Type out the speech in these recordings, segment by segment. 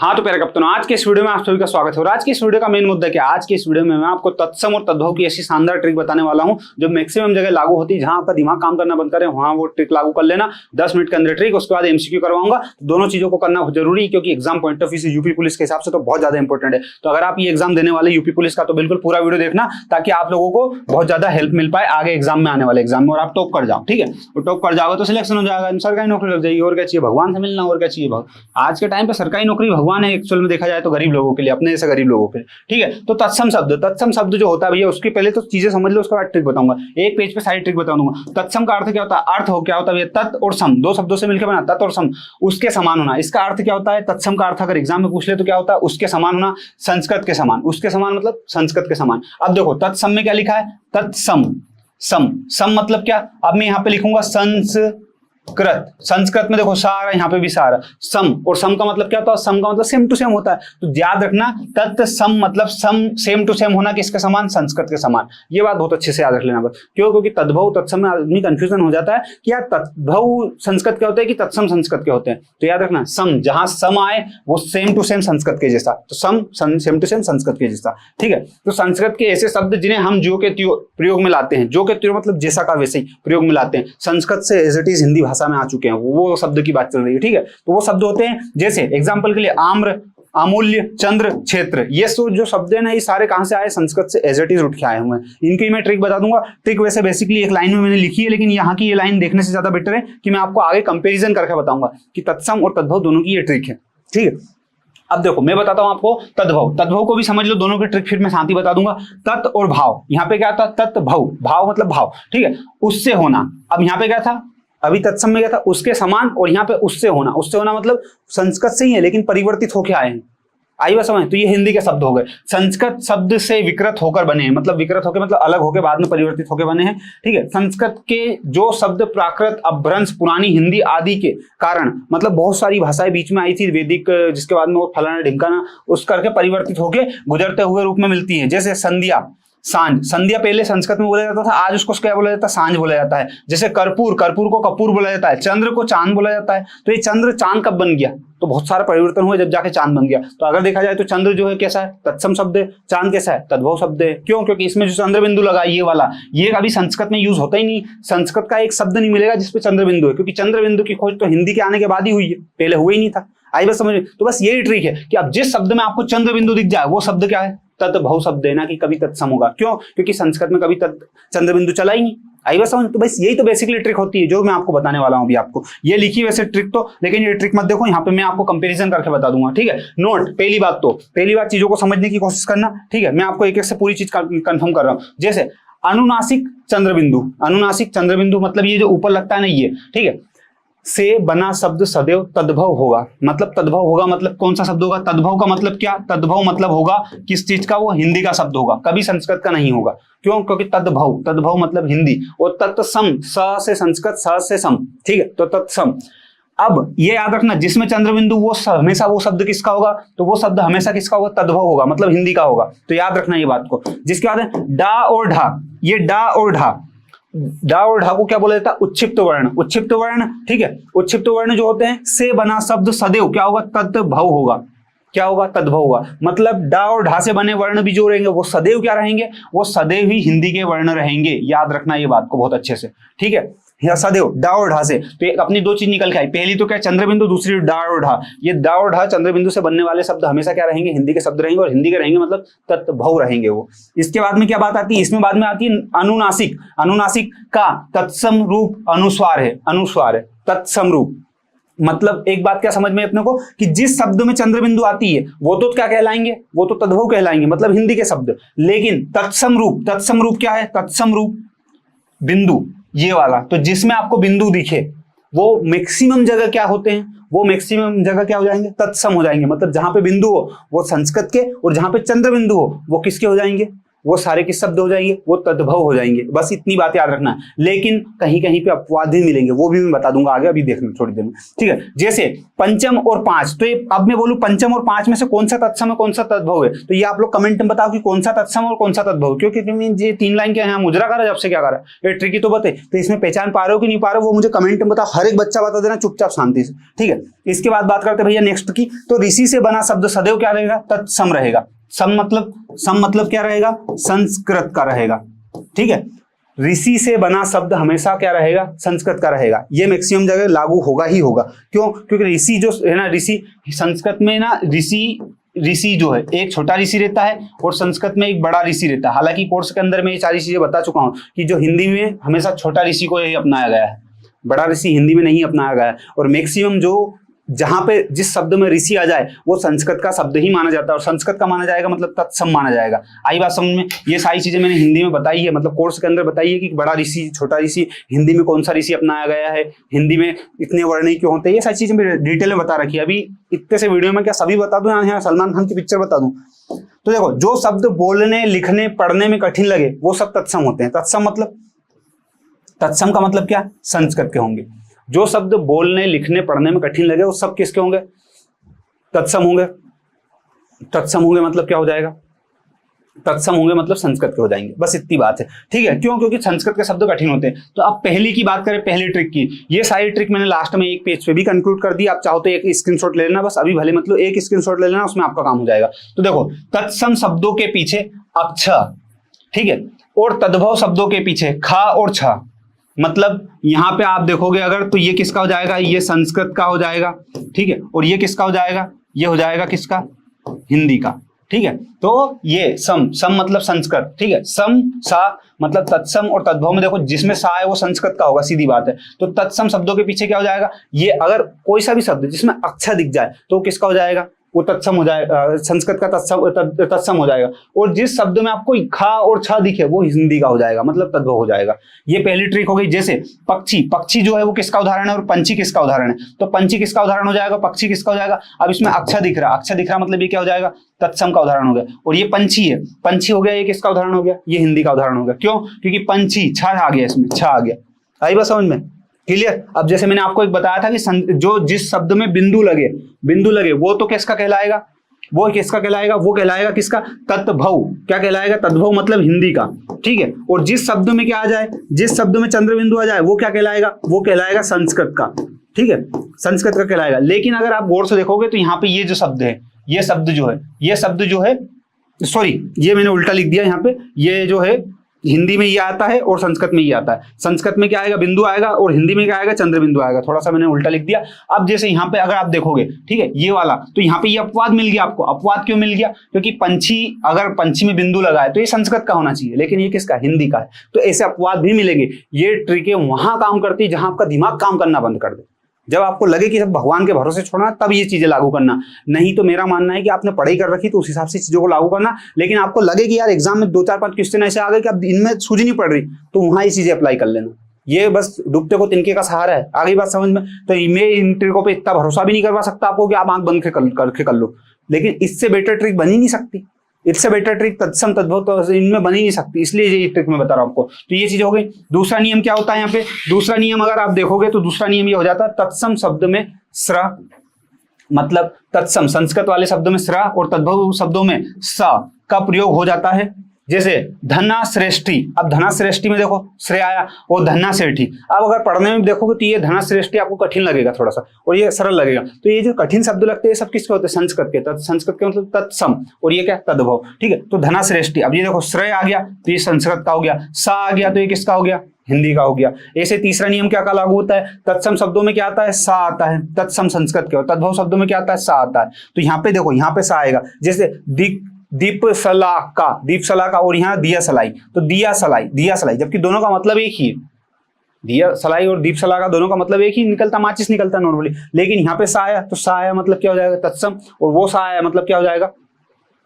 हाँ तो प्यारे कप्तानों, आज के इस वीडियो में आप सभी का स्वागत है। और आज की इस वीडियो का मेन मुद्दा क्या है? आज के इस वीडियो में मैं आपको तत्सम और तद्भव की ऐसी शानदार ट्रिक बताने वाला हूं जो मैक्सिमम जगह लागू होती है। जहां आपका दिमाग काम करना बंद करे वहां वो ट्रिक लागू कर लेना 10 मिनट के अंदर ट्रिक। उसके बाद एमसीक्यू करवाऊंगा। दोनों चीजों को करना जरूरी है क्योंकि एग्जाम पॉइंट ऑफ व्यू से यूपी पुलिस के हिसाब से तो बहुत ज्यादा इंपॉर्टेंट है। तो अगर आप ये एग्जाम देने वाले यूपी पुलिस का तो बिल्कुल पूरा वीडियो देखना ताकि आप लोगों को बहुत ज्यादा हेल्प मिल पाए आगे एग्जाम में, आने वाले एग्जाम में, और आप टॉप कर जाओ। ठीक है, तो टॉप कर जाओगे तो सिलेक्शन हो जाएगा, सरकारी नौकरी लग जाएगी। और क्या चाहिए? भगवान से मिलना, और क्या चाहिए? आज के टाइम पे सरकारी नौकरी भगवान है एक्चुअल में, देखा जाए तो गरीब लोगों के लिए, अपने जैसे गरीब लोगों के लिए। ठीक है, तो तत्सम शब्द जो होता है भैया, उसकी पहले तो चीजें समझ लो, उसके बाद ट्रिक बताऊंगा। एक पेज पे सारी ट्रिक बता दूंगा। तत्सम का अर्थ क्या होता है? क्या होता है? तत् और सम, दो शब्दों से मिलकर बना, तत् और सम, उसके समान होना। इसका अर्थ क्या होता है? तत्सम का अर्थ अगर एग्जाम में पूछ ले तो क्या होता है? उसके समान होना, संस्कृत के समान। उसके समान मतलब संस्कृत के समान। अब देखो तत्सम में क्या लिखा है? तत्सम, सम मतलब क्या? अब मैं यहाँ पे लिखूंगा संस्कृत में देखो सारा, यहाँ पे भी सारा सम। और सम का मतलब क्या होता है? सम का मतलब सेम टू सेम होता है। तो याद रखना तत्सम मतलब सम, सेम टू सेम होना, किसके समान? संस्कृत के समान। ये बात बहुत अच्छे से याद रख लेना बस। क्यों? क्योंकि तद्भव तत्सम में आदमी कंफ्यूजन हो जाता है कि यार तद्भव संस्कृत के होते हैं कि तत्सम संस्कृत के होते हैं। तो याद रखना सम, जहां सम आए वो सेम टू सेम संस्कृत के जैसा, तो सम सेम टू सेम संस्कृत के जैसा। ठीक है, तो संस्कृत के ऐसे शब्द जिन्हें हम जो के त्यों प्रयोग में लाते हैं, जो के त्यों मतलब जैसा का वैसे ही प्रयोग में लाते हैं, संस्कृत से एज इट इज हिंदी भाषा में आ चुके हैं, वो शब्द की बात चल रही है। ठीक है, तो वो शब्द होते हैं जैसे एग्जांपल के लिए आम्र, अमूल्य, चंद्र, क्षेत्र। ये जो शब्द है ना, ये सारे कहां से आए? संस्कृत से एज इट इज उठ के आए हुए हैं। इनकी मैं ट्रिक बता दूंगा। ट्रिक वैसे बेसिकली एक लाइन में मैंने लिखी है, लेकिन यहाँ की ये लाइन देखने से ज्यादा बेटर है कि मैं आपको आगे कंपेरिजन करके बताऊंगा कि तत्सम और तद्भव दोनों की ये ट्रिक है। ठीक है, अब देखो मैं बताता हूं आपको तद्भव को भी समझ लो, दोनों की ट्रिक फिर मैं साथ ही बता दूंगा। तत् और भाव, यहाँ पे क्या था? तत्भव, भाव मतलब भाव। ठीक है, उससे होना। अब यहाँ पे क्या था? अभी तत्सम में क्या था? उसके समान। और यहाँ पे उससे होना, उससे होना मतलब संस्कृत से ही है लेकिन परिवर्तित होकर आए हैं। आई बात समझ? तो ये हिंदी के शब्द हो गए। संस्कृत शब्द से विकृत होकर बने हैं, मतलब विकृत होकर मतलब अलग होकर बाद में परिवर्तित होकर बने हैं। ठीक है, संस्कृत के जो शब्द प्राकृत, अपभ्रंश, पुरानी हिंदी आदि के कारण, मतलब बहुत सारी भाषाएं बीच में आई थी वैदिक, जिसके बाद में वो फलाना ढिमकाना उस करके परिवर्तित होकर गुजरते हुए रूप में मिलती है। जैसे संध्या, सांझ। संध्या पहले संस्कृत में बोला जाता था, आज उसको क्या बोला जाता है? सांझ बोला जाता है। जैसे कर्पूर को कपूर बोला जाता है। चंद्र को चांद बोला जाता है। तो ये चंद्र चांद कब बन गया? तो बहुत सारा परिवर्तन हुआ जब जाके चांद बन गया। तो अगर देखा जाए तो चंद्र जो है कैसा है? तत्सम शब्द है। चांद कैसा है? तद्भव शब्द है। क्यों? क्योंकि इसमें जो चंद्र बिंदु लगा ये वाला, ये अभी संस्कृत में यूज होता ही नहीं। संस्कृत का एक शब्द नहीं मिलेगा जिसपे चंद्र बिंदु है, क्योंकि चंद्र बिंदु की खोज तो हिंदी के आने के बाद ही हुई है, पहले हुआ ही नहीं था। आई बस समझ? तो बस यही ट्रिक है कि अब जिस शब्द में आपको चंद्र बिंदु दिख जाए वो शब्द क्या है? तत्भव शब्द है, ना कि कभी तत्सम होगा। क्यों? क्योंकि संस्कृत में कभी चंद्र बिंदु चला ही नहीं। आई बस समझ? तो बस यही तो बेसिकली ट्रिक होती है जो मैं आपको बताने वाला हूं अभी आपको। ये लिखी वैसे ट्रिक तो, लेकिन ये ट्रिक मत देखो, यहाँ पे मैं आपको कंपैरिजन करके बता दूंगा। ठीक है, नोट। पहली बात चीजों को समझने की कोशिश करना। ठीक है, मैं आपको एक एक से पूरी चीज कंफर्म कर रहा हूँ। जैसे अनुनासिक चंद्रबिंदु मतलब ये जो ऊपर लगता है ना, ये। ठीक है, से बना शब्द सदैव तद्भव होगा। मतलब कौन सा शब्द होगा? तद्भव का मतलब क्या? तद्भव मतलब होगा किस चीज का? वो हिंदी का शब्द होगा, कभी संस्कृत का नहीं होगा। क्यों? क्योंकि तद्भव मतलब हिंदी। और तत्सम, स से संस्कृत, स से सम। ठीक है, तो तत्सम। अब ये याद रखना, जिसमें चंद्रबिंदु वो हमेशा वो शब्द किसका होगा? तो वो शब्द हमेशा किसका होगा? तद्भव होगा, मतलब हिंदी का होगा। तो याद रखना ये बात को। जिसके बाद है डा और ढा। ये डा और ढा को क्या बोला जाता है? उच्छिप्त वर्ण। ठीक है, उच्छिप्त वर्ण जो होते हैं से बना शब्द सदैव क्या होगा? तद्भव होगा। क्या होगा? तद्भव होगा। मतलब डा और ढा से बने वर्ण भी जो रहेंगे वो सदैव क्या रहेंगे? वो सदैव ही हिंदी के वर्ण रहेंगे। याद रखना ये बात को बहुत अच्छे से। ठीक है, या सदैव डा और ढा से तो अपनी दो चीज निकल के आई। पहली तो क्या? चंद्रबिंदु, दूसरी डा और ढा। ये डा और ढा चंद्रबिंदु से बनने वाले शब्द हमेशा क्या रहेंगे? हिंदी के शब्द रहेंगे, और हिंदी के रहेंगे मतलब तत्भव रहेंगे वो। इसके बाद में क्या बात आती है? इसमें बाद में आती है अनुनासिक का तत्सम रूप अनुस्वार है। तत्सम रूप मतलब एक बात क्या समझ में अपने को कि जिस शब्द में चंद्रबिंदु आती है वो तो क्या कहलाएंगे? वो तो तद्भव कहलाएंगे, मतलब हिंदी के शब्द। लेकिन तत्सम रूप क्या है? तत्सम रूप बिंदु, ये वाला। तो जिसमें आपको बिंदु दिखे वो मैक्सिमम जगह क्या होते हैं? वो मैक्सिमम जगह क्या हो जाएंगे? तत्सम हो जाएंगे। मतलब जहां पे बिंदु हो वो संस्कृत के, और जहां पे चंद्र बिंदु हो वो किसके हो जाएंगे? वो सारे किस शब्द हो जाएंगे, वो तद्भव हो जाएंगे। बस इतनी बात याद रखना है। लेकिन कहीं कहीं पे अपवाद भी मिलेंगे, वो भी मैं बता दूंगा आगे, अभी देखना थोड़ी देर में, ठीक है। जैसे पंचम और पांच, तो ये अब मैं बोलूं पंचम और पांच में से कौन सा तत्सम है कौन सा तद्भव है, तो ये आप लोग कमेंट में बताओ कि कौन सा तत्सम और कौन सा तद्भव, क्योंकि ये 3 लाइन क्या है, मुजरा कर जब से क्या कर रहा है, ये ट्रिकी तो बते, तो इसमें पहचान पा रहे हो कि नहीं पा रहे हो वो मुझे कमेंट में बताओ, हर एक बच्चा बता देना चुपचाप शांति से, ठीक है। इसके बाद बात करते हैं भैया नेक्स्ट की, तो ऋषि से बना शब्द सदैव क्या रहेगा, तत्सम रहेगा। सम मतलब क्या रहेगा, संस्कृत का रहेगा, ठीक है। ऋषि से बना शब्द हमेशा क्या रहेगा, संस्कृत का रहेगा। ये मैक्सिमम जगह लागू होगा ही होगा। क्यों, क्योंकि ऋषि जो है ना, ऋषि संस्कृत में ना, ऋषि जो है एक छोटा ऋषि रहता है और संस्कृत में एक बड़ा ऋषि रहता है। हालांकि कोर्स के अंदर में ये सारी चीजें बता चुका हूं कि जो हिंदी में हमेशा छोटा ऋषि को ही अपनाया गया है, बड़ा ऋषि हिंदी में नहीं अपनाया गया है। और मैक्सिमम जो जहां पे जिस शब्द में ऋषि आ जाए वो संस्कृत का शब्द ही माना जाता है, और संस्कृत का माना जाएगा मतलब तत्सम माना जाएगा। आई बात समझ में। ये सारी चीजें मैंने हिंदी में बताई है, मतलब कोर्स के अंदर बताई है कि बड़ा ऋषि छोटा ऋषि, हिंदी में कौन सा ऋषि अपनाया गया है, हिंदी में इतने वर्ण क्यों होते हैं, ये सारी चीजें मैं डिटेल में बता रखी है। अभी इतने से वीडियो में क्या सभी बता दूं, यहाँ सलमान खान की पिक्चर बता दूं। तो देखो, जो शब्द बोलने लिखने पढ़ने में कठिन लगे वो सब तत्सम होते हैं। तत्सम का मतलब क्या, संस्कृत के होंगे। जो शब्द बोलने लिखने पढ़ने में कठिन लगे वो सब किसके होंगे, तत्सम होंगे। तत्सम होंगे मतलब क्या हो जाएगा, तत्सम होंगे मतलब संस्कृत के हो जाएंगे। बस इतनी बात है, ठीक है। क्यों, क्योंकि संस्कृत के शब्द कठिन होते हैं। तो अब पहली की बात करें, पहली ट्रिक की, ये सारी ट्रिक मैंने लास्ट में एक पेज पे भी कंक्लूड कर दी। आप चाहो तो एक स्क्रीनशॉट ले लेना, बस अभी भले मतलब एक स्क्रीनशॉट ले लेना, उसमें आपका काम हो जाएगा। तो देखो, तत्सम शब्दों के पीछे अक्ष, ठीक है, और तद्भव शब्दों के पीछे खा और छ, मतलब यहां पे आप देखोगे अगर, तो ये किसका हो जाएगा, ये संस्कृत का हो जाएगा, ठीक है। और ये किसका हो जाएगा, ये हो जाएगा किसका, हिंदी का, ठीक है। तो ये सम मतलब संस्कृत, ठीक है। सम सा मतलब तत्सम, और तद्भव में देखो जिसमें सा है वो संस्कृत का होगा, सीधी बात है। तो तत्सम शब्दों के पीछे क्या हो जाएगा, ये अगर कोई सा भी शब्द जिसमें अक्षर दिख जाए तो किसका हो जाएगा, वो तत्सम हो जाएगा, संस्कृत का तत्सम हो जाएगा। और जिस शब्द में आपको खा और छ दिखे वो हिंदी का हो जाएगा, मतलब तद्भव हो जाएगा। ये पहली ट्रिक हो गई। जैसे पक्षी जो है वो किसका उदाहरण है और पंछी किसका उदाहरण है, तो पंछी किसका उदाहरण हो जाएगा, पक्षी किसका हो जाएगा। अब इसमें अक्षर दिख रहा मतलब ये क्या हो जाएगा, तत्सम का उदाहरण हो गया। और ये पंछी है, पंछी हो गया, ये किसका उदाहरण हो गया, ये हिंदी का उदाहरण हो गया। क्यों, क्योंकि पंछी छ आ गया, इसमें छ आ गया। आई बात समझ में, क्लियर। अब जैसे मैंने आपको एक बताया था कि जो जिस शब्द में बिंदु लगे वो तो किसका कहलाएगा, वो किसका कहलाएगा, वो कहलाएगा किसका, तत्भव। क्या कहलाएगा, तद्भव मतलब हिंदी का, ठीक है। और जिस शब्द में क्या आ जाए, जिस शब्द में चंद्र बिंदु आ जाए वो क्या कहलाएगा, वो कहलाएगा संस्कृत का, ठीक है, संस्कृत का कहलाएगा। लेकिन अगर आप गौर से देखोगे तो यहाँ पे ये जो शब्द है, ये शब्द जो है सॉरी, ये मैंने उल्टा लिख दिया यहाँ पे, ये जो है हिंदी में ये आता है और संस्कृत में ये आता है। संस्कृत में क्या आएगा, बिंदु आएगा, और हिंदी में क्या आएगा, चंद्र बिंदु आएगा। थोड़ा सा मैंने उल्टा लिख दिया। अब जैसे यहाँ पे अगर आप देखोगे, ठीक है, ये वाला, तो यहाँ पे ये अपवाद मिल गया आपको। अपवाद क्यों मिल गया, क्योंकि अगर पंछी में बिंदु लगा है तो ये संस्कृत का होना चाहिए, लेकिन ये किसका, हिंदी का है। तो ऐसे अपवाद भी मिलेंगे। ये ट्रिकें वहां काम करती है जहां आपका दिमाग काम करना बंद कर दे। जब आपको लगे कि सब भगवान के भरोसे छोड़ना, तब ये चीजें लागू करना। नहीं तो मेरा मानना है कि आपने पढ़ाई कर रखी तो उस हिसाब से चीजों को लागू करना। लेकिन आपको लगे कि यार एग्जाम में 2-4-5 क्वेश्चन ऐसे आ गए कि अब इनमें सूझ नहीं पड़ रही, तो वहां ये चीजें अप्लाई कर लेना। ये बस डूबते को तिनके का सहारा है। आगे बात समझ में। तो मैं इन ट्रिकों पे इतना भरोसा भी नहीं करवा सकता आपको कि आप आंख बंद करके कर लो, लेकिन इससे बेटर ट्रिक बन ही नहीं सकती। इससे बेटर ट्रिक तत्सम तद्भव तो इनमें बन ही नहीं सकती, इसलिए ये ट्रिक मैं बता रहा हूं आपको। तो ये चीज हो गई। दूसरा नियम क्या होता है यहाँ पे, दूसरा नियम अगर आप देखोगे तो दूसरा नियम ये हो जाता है, तत्सम शब्द में स्र, मतलब तत्सम संस्कृत वाले शब्दों में स्र और तद्भव शब्दों में स का प्रयोग हो जाता है। जैसे धना श्रेष्ठी, अब धना श्रेष्ठी में देखो श्रेय आया और धन्ना श्रेष्ठी। अब अगर पढ़ने में देखोगे तो ये धना श्रेष्ठी आपको कठिन लगेगा थोड़ा सा, और ये सरल लगेगा। तो ये जो कठिन शब्द लगते हैं सब किसके होते हैं, संस्कृत के। संस्कृत के मतलब तत्सम, और ये क्या, तद्भव, ठीक है। तो धना श्रेष्ठी, अब ये देखो श्रेय आ गया तो ये संस्कृत का हो गया, सा आ गया तो ये किसका हो गया, हिंदी का हो गया। ऐसे तीसरा नियम क्या का लागू होता है, तत्सम शब्दों में क्या आता है, सा आता है, तत्सम संस्कृत के, और तद्भव शब्दों में क्या आता है, सा आता है। तो यहाँ पे देखो, यहाँ पे सा आएगा। जैसे दीपसला का और यहाँ दिया सलाई, तो दिया सलाई, जबकि दोनों का मतलब एक ही है। दिया सलाई और दीप सला का दोनों का मतलब एक ही निकलता, माचिस निकलता नॉर्मली। लेकिन यहाँ पे सा आया तो सा आया मतलब क्या हो जाएगा, तत्सम, और वो सा आया मतलब क्या हो जाएगा,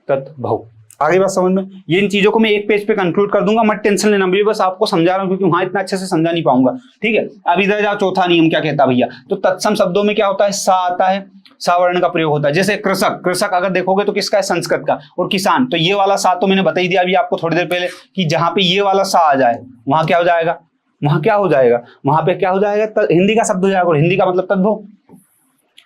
तद्भव। आगे बात समझ में, ये इन चीजों को मैं एक पेज पे कंक्लूड कर दूंगा, मत टेंशन लेना, मैं बस आपको समझा रहा हूँ क्योंकि वहां इतना अच्छे से समझा नहीं पाऊंगा। ठीक है, अब इधर जाओ, चौथा नियम क्या कहता है भैया, तो तत्सम शब्दों में क्या होता है, सा आता है, सा वर्ण का प्रयोग होता है। जैसे कृषक, कृषक अगर देखोगे तो किसका है, संस्कृत का, और किसान, तो ये वाला सा तो मैंने बता ही दिया अभी आपको थोड़ी देर पहले कि जहां पे ये वाला सा आ जाए वहां क्या हो जाएगा, वहां क्या हो जाएगा, वहां पे क्या हो जाएगा, हिंदी का शब्द हो जाएगा, और हिंदी का मतलब तद्भव।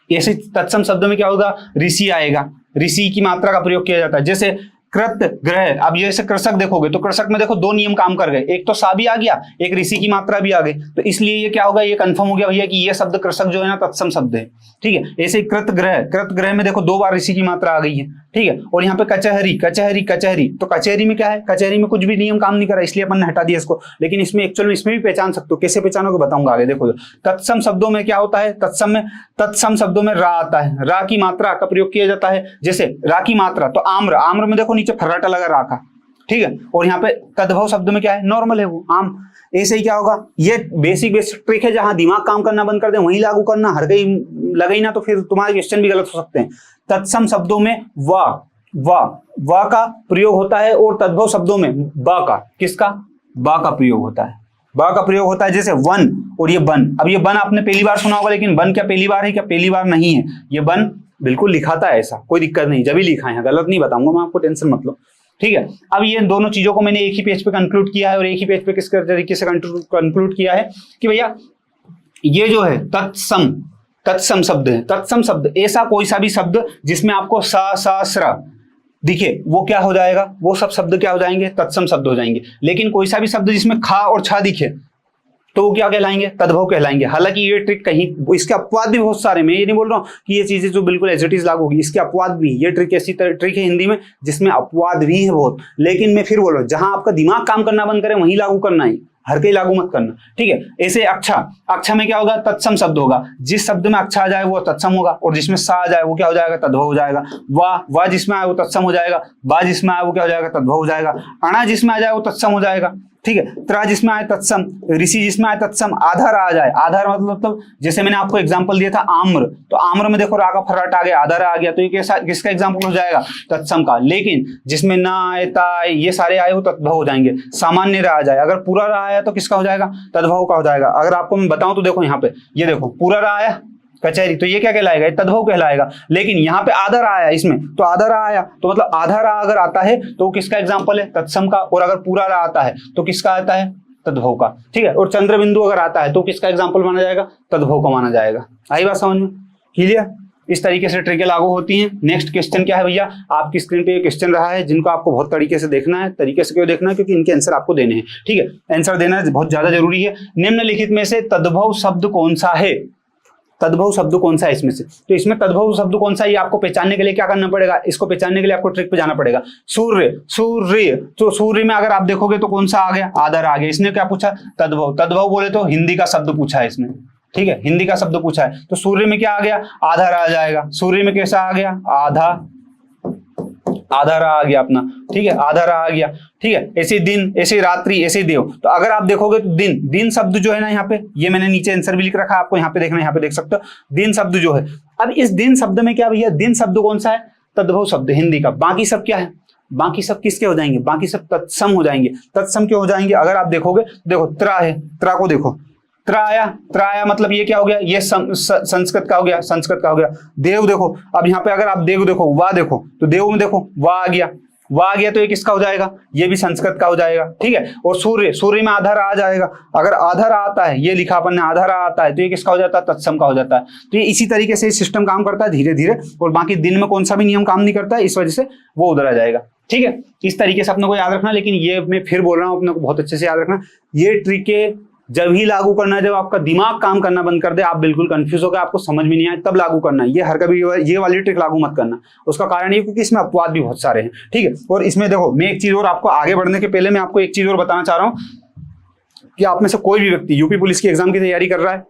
ऐसे तत्सम शब्दों में क्या होगा, ऋषि आएगा, ऋषि की मात्रा का प्रयोग किया जाता है। जैसे कृत ग्रह, अब जैसे कृषक देखोगे तो कृषक में देखो दो नियम काम कर गए, एक तो सा भी आ गया, एक ऋषि की मात्रा भी आ गई, तो इसलिए ये क्या होगा, ये कंफर्म हो गया भैया कि ये शब्द कृषक जो है ना तत्सम शब्द है। ठीक है, ऐसे कृत ग्रह, कृत ग्रह में देखो 2 बार ऋषि की मात्रा आ गई है। ठीक है, और यहाँ पे कचहरी, कचहरी, कचहरी, तो कचहरी में क्या है, कचहरी में कुछ भी नियम काम नहीं करा, इसलिए अपन ने हटा दिया इसको, लेकिन इसमें एक्चुअल में इसमें भी पहचान सकते हो, कैसे पहचानोगे बताऊंगा आगे। देखो तत्सम शब्दों में क्या होता है, तत्सम शब्दों में रा आता है, रा की मात्रा का प्रयोग किया जाता है। जैसे रा की मात्रा, तो आम्र, आम्र में देखो नीचे फर्राटा लगा रा का, ठीक है, और यहाँ पे तद्भव शब्द में क्या है, नॉर्मल है वो आम। ऐसे ही क्या होगा, ये बेसिक ट्रिक है, जहां दिमाग काम करना बंद कर दे वहीं लागू करना, हर कहीं लगे ही ना तो फिर तुम्हारे क्वेश्चन भी गलत हो सकते हैं। तत्सम शब्दों में वा का प्रयोग होता है, और तद्भव शब्दों में बा का, किसका, बा का प्रयोग होता है, बा का प्रयोग होता है। जैसे वन और ये बन, अब ये बन आपने पहली बार सुना होगा, लेकिन बन क्या पहली बार है, क्या पहली बार नहीं है, ये बन बिल्कुल लिखा था, ऐसा कोई दिक्कत नहीं, जब भी लिखा है, गलत नहीं बताऊंगा मैं आपको, टेंशन मत लो। ठीक है, अब ये दोनों चीजों को मैंने एक ही पेज पे कंक्लूड किया है, और एक ही पेज पे किस तरीके से कंक्लूड किया है कि भैया ये जो है तत्सम शब्द है, तत्सम शब्द ऐसा कोई सा भी शब्द जिसमें आपको सा सा स्रा दिखे वो क्या हो जाएगा, वो सब शब्द क्या हो जाएंगे, तत्सम शब्द हो जाएंगे। लेकिन कोई सा भी शब्द जिसमें खा और छा दिखे तो वो क्या कहलाएंगे, तद्भव कहलाएंगे। हालांकि ये ट्रिक कहीं, इसके अपवाद भी बहुत सारे, मैं ये नहीं बोल रहा हूँ कि ये चीजें जो बिल्कुल एज इट इज लागू होगी, इसके अपवाद भी, ये ट्रिक ऐसी ट्रिक है हिंदी में जिसमें अपवाद भी है बहुत, लेकिन मैं फिर बोल रहा हूँ जहां आपका दिमाग काम करना बंद करे वहीं लागू करना है, हर कहीं लागू मत करना। ठीक है, ऐसे अक्षा, अक्षा में क्या होगा, तत्सम शब्द होगा, जिस शब्द में अक्षा आ जाए वो तत्सम होगा, और जिसमें सा आ जाए वो क्या हो जाएगा, तद्भव हो जाएगा। वा जिसमें आए वो तत्सम हो जाएगा, बा जिसमें आए वो क्या हो जाएगा, तद्भव हो जाएगा। अणा जिसमें आ जाए वो तत्सम हो जाएगा। ठीक है, त्रा जिसमें आए तत्सम, ऋषि जिसमें आए तत्सम, आधार आ जाए, आधार मतलब जैसे मैंने आपको एग्जांपल दिया था आम्र, तो आम्र में देखो रा का फर्राट आ गया, आधार आ गया, तो ये कैसा, किसका एग्जांपल हो जाएगा, तत्सम का। लेकिन जिसमें ना आए ता ये सारे आए वो तद्भव हो जाएंगे। सामान्य रा आ जाए, अगर पूरा रा आया तो किसका हो जाएगा, तद्भव का हो जाएगा। अगर आपको मैं बताऊं तो देखो यहाँ पे, ये देखो पूरा रा आया कचहरी, तो ये क्या कहलाएगा, ये तद्भव कहलाएगा। लेकिन यहाँ पे आधा रा आया इसमें, तो आधा रा आया तो मतलब आधा रा अगर आता है तो वो किसका एग्जांपल है, तत्सम का, और अगर पूरा रा आता है तो किसका आता है, तद्भव का। ठीक है, और चंद्र बिंदु अगर आता है तो किसका एग्जांपल माना जाएगा, तद्भव का माना जाएगा। आई बात समझ में, क्लियर। इस तरीके से ट्रिकें लागू होती हैं। नेक्स्ट क्वेश्चन क्या है भैया, आपकी स्क्रीन पे ये क्वेश्चन रहा है जिनको आपको बहुत तरीके से देखना है। तरीके से क्यों देखना है, क्योंकि इनके आंसर आपको देने हैं। ठीक है, आंसर देना बहुत ज्यादा जरूरी है। निम्नलिखित में से तद्भव शब्द कौन सा है, तद्भव शब्द कौन सा है इसमें से, तो इसमें तद्भव शब्द कौन सा है ये आपको पहचानने के लिए क्या करना पड़ेगा, इसको पहचानने के लिए आपको ट्रिक पे जाना पड़ेगा। सूर्य, सूर्य, तो सूर्य में अगर आप देखोगे तो कौन सा आ गया, आदर आ गया। इसने क्या पूछा, तद्भव, तद्भव बोले तो हिंदी का शब्द पूछा है इसने। ठीक है, हिंदी का शब्द पूछा है, तो सूर्य में क्या आ गया, आधार आ जाएगा। सूर्य में कैसा आ गया, आधा, आधार आ गया अपना। ठीक है, आधार आ गया। ठीक है, ऐसे दिन, ऐसे रात्रि, ऐसे देव। तो अगर आप देखोगे तो दिन, दिन शब्द जो है ना यहाँ पे, ये मैंने नीचे आंसर भी लिख रखा है, आपको यहाँ पे देखना, यहाँ पे देख सकते हो दिन शब्द जो है। अब इस दिन शब्द में क्या भैया, दिन शब्द कौन सा है, तद्भव शब्द हिंदी का। बाकी सब क्या है, बाकी सब किसके हो जाएंगे, बाकी सब तत्सम हो जाएंगे। तत्सम क्यों हो जाएंगे, अगर आप देखोगे, देखो त्रा है, त्रा को देखो, त्रा आया मतलब ये क्या हो गया, ये संस्कृत का हो गया, संस्कृत का हो गया। देव देखो, अब यहाँ पे अगर आप देव देखो, वाह देखो, तो देव में देखो वाह आ गया, वाह आ गया, तो ये किसका हो जाएगा, ये भी संस्कृत का हो जाएगा। ठीक है, और सूर्य, सूर्य में आधार आ जाएगा। अगर आधार आता है, ये लिखा अपन ने आधार आता है, तो ये किसका हो जाता है, तत्सम का हो जाता है। तो ये इसी तरीके से सिस्टम काम करता है धीरे धीरे, और बाकी दिन में कौन सा भी नियम काम नहीं करता है, इस वजह से वो उधर आ जाएगा। ठीक है, इस तरीके से अपने को याद रखना। लेकिन ये मैं फिर बोल रहा हूँ, अपने को बहुत अच्छे से याद रखना, ये ट्रिक जब ही लागू करना है जब आपका दिमाग काम करना बंद कर दे, आप बिल्कुल कंफ्यूज हो गए, आपको समझ में नहीं आए, तब लागू करना है। ये हर कभी ये वाली ट्रिक लागू मत करना। उसका कारण ये क्योंकि इसमें अपवाद भी बहुत सारे हैं। ठीक है, और इसमें देखो, मैं एक चीज और आपको आगे बढ़ने के पहले मैं आपको एक चीज और बताना चाह रहा हूँ कि आप में से कोई भी व्यक्ति यूपी पुलिस की एग्जाम की तैयारी कर रहा है,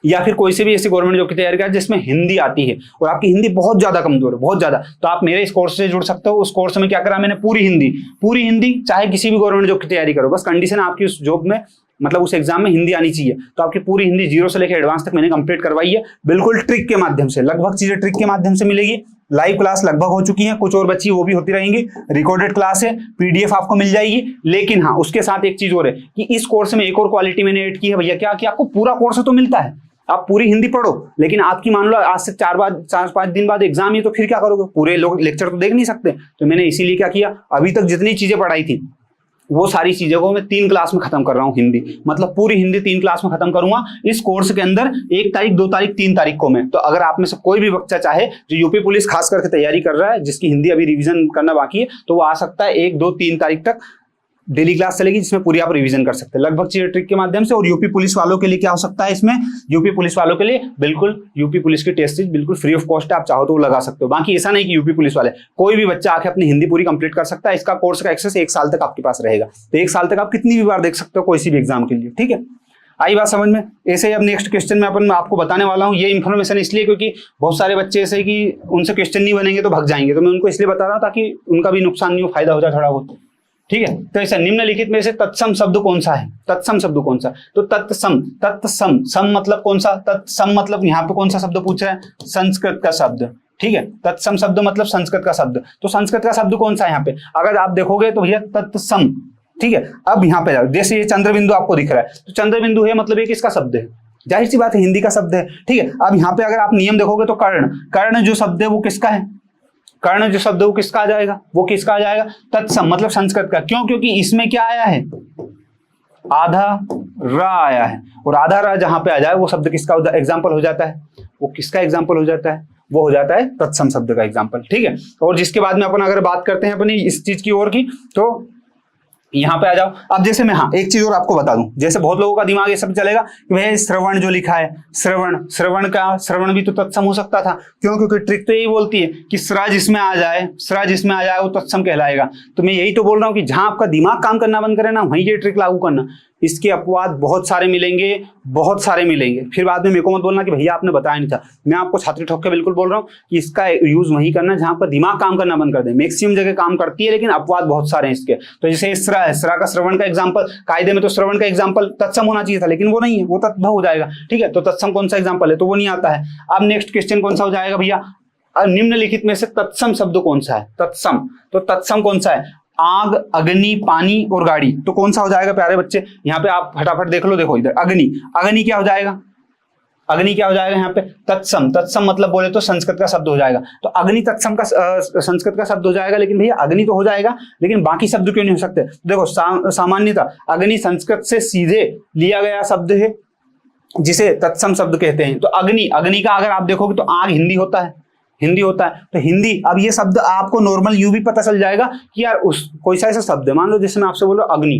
या फिर कोई से भी ऐसी गवर्नमेंट जॉब की तैयारी कर जिसमें हिंदी आती है, और आपकी हिंदी बहुत ज्यादा कमजोर है, बहुत ज्यादा, तो आप मेरे इस कोर्स से जुड़ सकते हो। उस कोर्स में क्या करा मैंने, पूरी हिंदी, चाहे किसी भी गवर्नमेंट जॉब की तैयारी करो, बस कंडीशन आपकी उस जॉब में, मतलब उस एग्जाम में हिंदी आनी चाहिए। तो आपकी पूरी हिंदी जीरो से लेकर एडवांस तक मैंने कंप्लीट करवाई है, बिल्कुल ट्रिक के माध्यम से, लगभग चीजें ट्रिक के माध्यम से मिलेगी, लाइव क्लास लगभग हो चुकी है, कुछ और बची वो भी होती रहेंगी, रिकॉर्डेड क्लास है, पीडीएफ आपको मिल जाएगी। लेकिन हाँ, उसके साथ एक चीज और है कि इस कोर्स में एक और क्वालिटी मैंने ऐड की है भैया, क्या कि आपको पूरा कोर्स तो मिलता है, आप पूरी हिंदी पढ़ो, लेकिन आपकी मान लो आज से 4-5 दिन बाद एग्जाम है, तो फिर क्या करोगे, पूरे लोग लेक्चर तो देख नहीं सकते। तो मैंने इसीलिए क्या किया, अभी तक जितनी चीजें पढ़ाई थी वो सारी चीजों को मैं 3 क्लास में खत्म कर रहा हूँ हिंदी, मतलब पूरी हिंदी 3 क्लास में खत्म करूंगा इस कोर्स के अंदर, 1 तारीख 2 तारीख 3 तारीख को मैं। तो अगर आप में से कोई भी बच्चा चाहे जो यूपी पुलिस खास करके तैयारी कर रहा है, जिसकी हिंदी अभी रिवीजन करना बाकी है, तो वो आ सकता है। 1, 2, 3 तारीख तक डेली क्लास चलेगी जिसमें पूरी आप रिवीजन कर सकते हैं लगभग चीजें ट्रिक के माध्यम से। और यूपी पुलिस वालों के लिए क्या हो सकता है इसमें, यूपी पुलिस वालों के लिए बिल्कुल यूपी पुलिस की टेस्ट सीरीज बिल्कुल फ्री ऑफ कॉस्ट है, आप चाहो तो वो लगा सकते हो। बाकी ऐसा नहीं कि यूपी पुलिस वाले, कोई भी बच्चा आके अपनी हिंदी पूरी कंप्लीट कर सकता है। इसका कोर्स का एक्सेस 1 साल तक आपके पास रहेगा, तो 1 साल तक आप कितनी भी बार देख सकते हो कोई सी भी एग्जाम के लिए, ठीक है। आई बात समझ में। ऐसे ही अब नेक्स्ट क्वेश्चन में अपन आपको बताने वाला हूँ। ये इन्फॉर्मेशन इसलिए क्योंकि बहुत सारे बच्चे ऐसे कि उनसे क्वेश्चन नहीं बनेंगे तो भाग जाएंगे, तो मैं उनको इसलिए बता रहा हूँ ताकि उनका भी नुकसान नहीं हो, फायदा हो जाए थोड़ा बहुत, ठीक है। तो ऐसा निम्नलिखित में से तत्सम शब्द कौन सा है, तत्सम शब्द कौन सा, तो तत्सम, तत्सम, सम मतलब कौन सा, तत्सम मतलब यहाँ पे कौन सा शब्द पूछ रहा है, संस्कृत का शब्द, ठीक है। तत्सम शब्द मतलब संस्कृत का शब्द, तो संस्कृत का शब्द कौन सा है यहाँ पे, अगर आप देखोगे तो भैया तत्सम, ठीक है। अब यहाँ पे जाओ, जैसे ये चंद्र बिंदु आपको दिख रहा है, तो चंद्र बिंदु है मतलब ये किसका शब्द है, जाहिर सी बात है हिंदी का शब्द है, ठीक है। अब यहाँ पे अगर आप नियम देखोगे तो कर्ण, कर्ण जो शब्द है वो किसका है, कर्ण जो शब्द है वो किसका आ जाएगा, वो किसका आ जाएगा, तत्सम मतलब संस्कृत का। क्यों, क्योंकि इसमें क्या आया है, आधा र आया है, और आधा र जहां पे आ जाए वो शब्द किसका एग्जाम्पल हो जाता है, वो किसका एग्जाम्पल हो जाता है, वो हो जाता है तत्सम शब्द का एग्जाम्पल, ठीक है। और जिसके बाद में अपन अगर बात करते हैं अपनी इस चीज की ओर की, तो यहाँ पे आ जाओ। अब जैसे मैं, हाँ एक चीज और आपको बता दूं, जैसे बहुत लोगों का दिमाग ये सब चलेगा कि भैया श्रवण जो लिखा है, श्रवण, श्रवण का श्रवण भी तो तत्सम हो सकता था। क्यों, क्योंकि ट्रिक तो यही बोलती है कि स्र जिसमें आ जाए, स्र जिसमें आ जाए वो तत्सम कहलाएगा। तो मैं यही तो बोल रहा हूँ कि जहां आपका दिमाग काम करना बंद करे ना, वहीं ये ट्रिक लागू करना। इसके अपवाद बहुत सारे मिलेंगे, बहुत सारे मिलेंगे, फिर बाद में मेरे को मत बोलना कि भैया आपने बताया नहीं था। मैं आपको छात्री ठोक के बिल्कुल बोल रहा हूँ कि इसका यूज वहीं करना जहां पर दिमाग काम करना बंद कर दे। मैक्सिमम जगह काम करती है, लेकिन अपवाद बहुत सारे हैं इसके। तो जैसे स्र है, स्र का श्रवण का एग्जाम्पल, कायदे में तो श्रवण का एग्जाम्पल तत्सम होना चाहिए था, लेकिन वो नहीं है, वो तत्भव हो जाएगा, ठीक है। तो तत्सम कौन सा एग्जाम्पल है, तो वो नहीं आता है। अब नेक्स्ट क्वेश्चन कौन सा हो जाएगा भैया, निम्नलिखित में से तत्सम शब्द कौन सा है, तत्सम, तो तत्सम कौन सा है, आग, अग्नि, पानी और गाड़ी, तो कौन सा हो जाएगा प्यारे बच्चे, यहाँ पे आप फटाफट देख लो, देखो इधर अग्नि, अग्नि क्या हो जाएगा, अग्नि क्या हो जाएगा यहाँ पे, तत्सम, तत्सम मतलब बोले तो संस्कृत का शब्द हो जाएगा, तो अग्नि तत्सम का संस्कृत का शब्द हो जाएगा। लेकिन भैया अग्नि तो हो जाएगा, लेकिन बाकी शब्द क्यों नहीं हो सकते, देखो सामान्यतः अग्नि संस्कृत से सीधे लिया गया शब्द है जिसे तत्सम शब्द कहते हैं। तो अग्नि, अग्नि का अगर आप देखोगे तो आग हिंदी होता है, हिंदी होता है, तो हिंदी। अब ये शब्द आपको नॉर्मल यूं भी पता चल जाएगा कि यार उस कोई सा ऐसा शब्द है, मान लो जैसे मैं आपसे बोलूं अग्नि,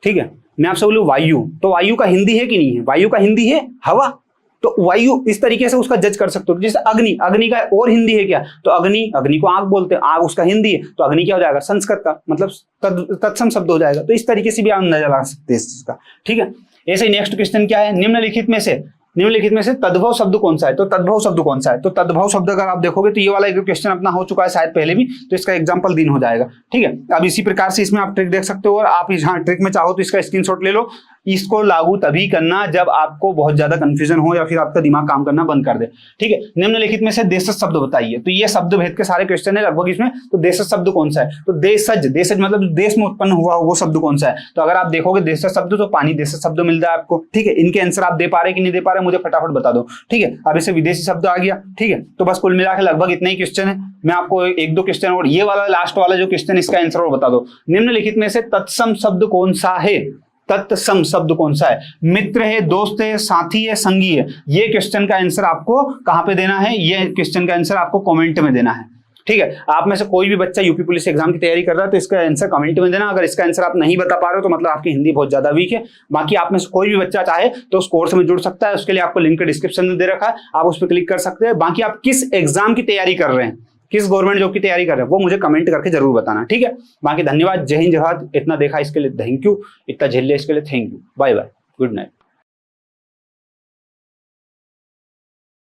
ठीक है, मैं आपसे बोलूं वायु, तो वायु का हिंदी है कि नहीं है, वायु का हिंदी है हवा, तो वायु इस तरीके से उसका जज कर सकते हो। जैसे अग्नि, अग्नि का और हिंदी है क्या, तो अग्नि, अग्नि को आग बोलते हैं, आग उसका हिंदी है, तो अग्नि क्या हो जाएगा, संस्कृत का, मतलब तत्सम शब्द हो जाएगा। तो इस तरीके से भी आप अंदाजा लगा सकते हैं इस चीज का, ठीक है। ऐसे ही नेक्स्ट क्वेश्चन क्या है, निम्नलिखित में से तद्भव शब्द कौन सा है, तो तद्भव शब्द कौन सा है, तो तद्भव शब्द अगर आप देखोगे तो ये वाला एक क्वेश्चन अपना हो चुका है शायद पहले भी, तो इसका एग्जांपल दिन हो जाएगा, ठीक है। अब इसी प्रकार से इसमें आप ट्रिक देख सकते हो, और आप यहाँ ट्रिक में चाहो तो इसका स्क्रीनशॉट ले लो। इसको लागू तभी करना जब आपको बहुत ज्यादा कंफ्यूजन हो या फिर आपका दिमाग काम करना बंद कर दे, ठीक है। निम्नलिखित में से देशज शब्द बताइए, तो ये शब्द भेद के सारे क्वेश्चन है लगभग इसमें। तो देशज शब्द कौन सा है, तो देशज, देशज मतलब देश में उत्पन्न हुआ वो शब्द कौन सा है, तो अगर आप देखोगे देशज शब्द तो पानी देशज शब्द मिल रहा है आपको, ठीक है। इनके आंसर आप दे पा रहे कि नहीं दे पा रहे मुझे फटाफट बता दो, ठीक है। अब इसे विदेशी शब्द आ गया, ठीक है। तो बस कुल मिला के लगभग इतना ही क्वेश्चन है। मैं आपको 1-2 क्वेश्चन और ये वाला लास्ट वाला जो क्वेश्चन इसका आंसर और बता दो। निम्नलिखित में से तत्सम शब्द कौन सा है, तत्सम शब्द कौन सा है, मित्र है, दोस्त है, साथी है, संगी है। ये क्वेश्चन का आंसर आपको कहां पे देना है, ये क्वेश्चन का आंसर आपको कमेंट में देना है, ठीक है। आप में से कोई भी बच्चा यूपी पुलिस एग्जाम की तैयारी कर रहा है तो इसका आंसर कमेंट में देना। अगर इसका आंसर आप नहीं बता पा रहे हो तो मतलब आपकी हिंदी बहुत ज्यादा वीक है। बाकी आप में से कोई भी बच्चा चाहे तो उस कोर्स में जुड़ सकता है, उसके लिए आपको लिंक डिस्क्रिप्शन में दे रखा है, आप उस पर क्लिक कर सकते हैं। बाकी आप किस एग्जाम की तैयारी कर रहे हैं, किस गवर्नमेंट जॉब की तैयारी कर रहे हैं, वो मुझे कमेंट करके जरूर बताना, ठीक है। बाकी धन्यवाद, जय हिंद जय भारत। इतना देखा इसके लिए थैंक यू, इतना झेल लिया इसके लिए thank you, bye bye, good night.